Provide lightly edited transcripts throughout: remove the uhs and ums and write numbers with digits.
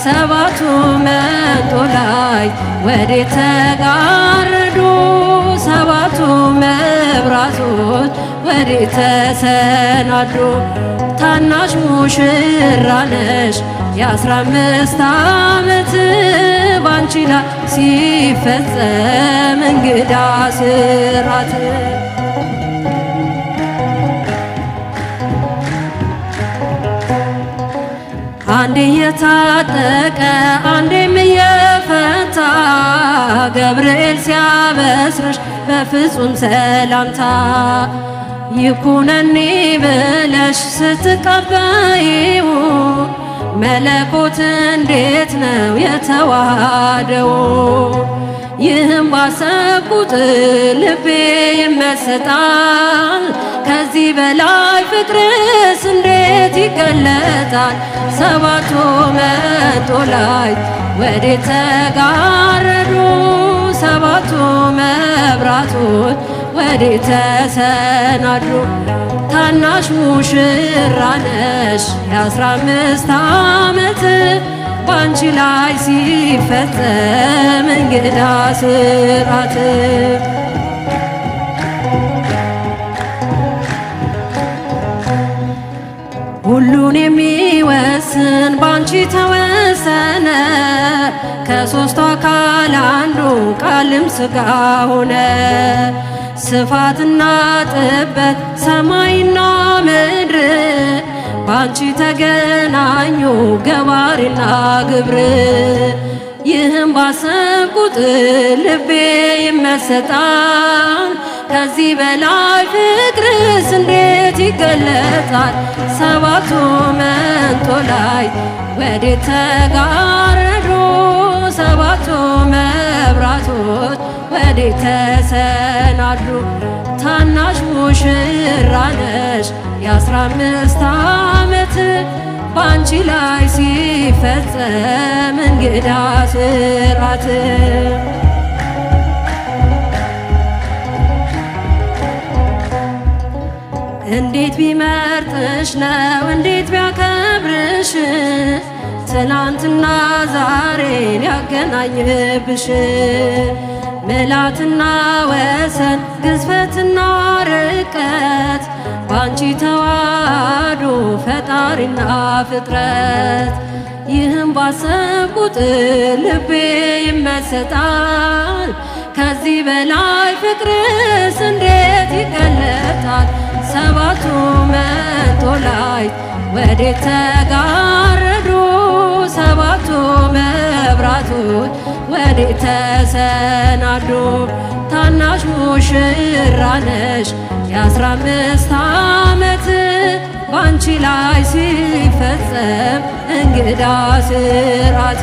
ሰባቱ መንጦላዕት ወዴት ተጋረዱ? ሰባቱ መብራቶች ወዴት ተሰናዱ? ታናሽ ሙሽራ ነሽ የ15 ዓመት ባንቺ ላይ ሲፈጸም እንግዳ ስርዓት። አንዴ የታጠቀ አንዴም የፈታ ገብርኤል ሲያበስርሽ በፍጹም ሰላምታ ይኩነኒ ብለሽ ስትቀበይው መለኮት እንዴት ነው የተዋሃደው? ይህም ባሰብኩት ልቤ ይመሰጣል። ከዚህ በላይ ፍቅርስ እንዴት ይገለጣል? ሰባቱ መንጦላዕት ወዴት ተጋረዱ? ሰባቱ መብራቶች ወዴት ተሰናዱ? ታናሽ ሙሽራ ነሽ የ15 ዓመት ባንቺ ላይ ሲፈጸም እንግዳ ስርዓት። ሁሉን የሚወስን ባንቺ ተወሰነ። ከሦስቱ አካል አንዱ ቃልም ሥጋ ሆነ። ስፋትና ጥበት ሰማይና ምድር ባንቺ ተገናኙ ገባሪና ግብር። ይህም ባሰብኩት ልቤ ይመሰጣል። ከዚህ በላይ ፍቅርስ እንዴት ይገለጣል? ሰባቱ መንጦላዕት ወዴት ተጋረዱ? ሰባቱ መብራቶች ወዴት ተሰናዱ? ታናሽ ሙሽራ ነሽ የ15 ዓመት ባንቺ ላይ ሲፈጸም እንግዳ ስርዓት። እንዴት ቢመርጥሽ ነው እንዴት ቢያከብርሽ ትናንትና ዛሬን ያገናኝብሽ። ምልዓትና ወሰን ግዝፈትና ርቀት ባንቺ ተዋህዶ ፈጣሪና ፍጥረት። ይህም ባሰብኩት ልቤ ይመሰጣል። ከዚህ በላይ ፍቅርስ እንዴት ይገለጣል? ሰባቱ መንጦላዕት ወዴት ተጋረዱ? ሰባቱ መብራቶች ወዴት ተሰናዱ? ታናሽ ሙሽራ ነሽ የ15 ዓመት ባንቺ ላይ ሲፈጸም እንግዳ ስርዓት።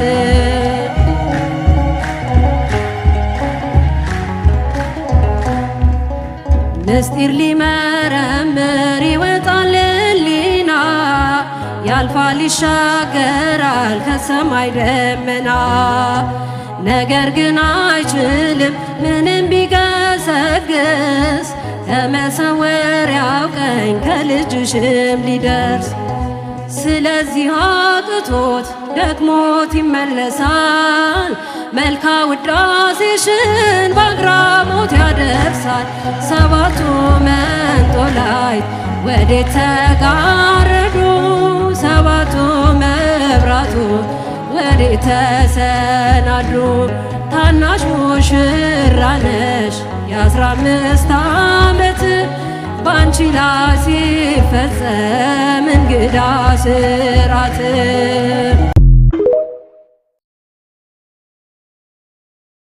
ምስጢር ሊመረምር ይወጣል ሕሊና ያልፋል ይሻገራል ከሰማይ ደመና። ነገር ግን አይችልም ምንም ቢገሰግስ ከመሰወሪያው ቀኝ ከልጅሽም ሊደርስ። ስለዚህ አቅቶት ደክሞት ይመለሳል መልካ ውዳሴሽን በአግራሞት ያደርሳል። ሰባቱ መንጦላዕት ወዴት ተጋረዱ? ሰባቱ መብራቶች ወዴት ተሰናዱ? ታናሽ ሙሽራ ነሽ የ15 ዓመት ባንቺ ላይ ሲፈጸም እንግዳ ስርዓት።